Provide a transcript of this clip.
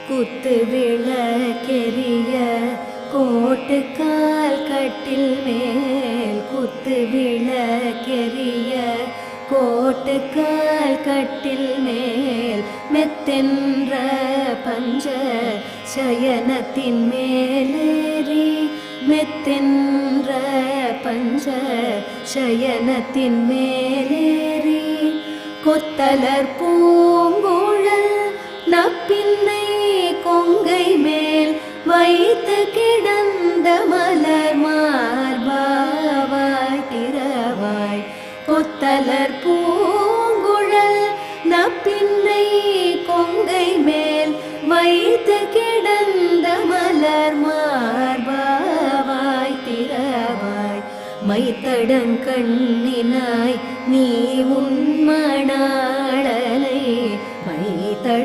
குத்து விளக்கெரிய கோட்டுக்கால் கட்டில் மேல் குத்து விளக்கெரிய கோட்டுக்கால் கட்டில் மேல் மெத்தென்ற பஞ்ச சயனத்தின் மேலேறி மெத்தென்ற பஞ்ச சயனத்தின் மேலேறி கொத்தலர் பூங்குழல் நப்பின்னை கொங்கை மேல் வைத்து கிடந்த மலர் மார்பாவாய் திறவாய் கொத்தலர் பூங்குழல் நப்பின்னை கொங்கை மேல் வைத்து கிடந்த மலர் மார்பாவாய் திறவாய் மைத்தடங்கண்ணினாய் நீ உன் மணாளனை மைத்தட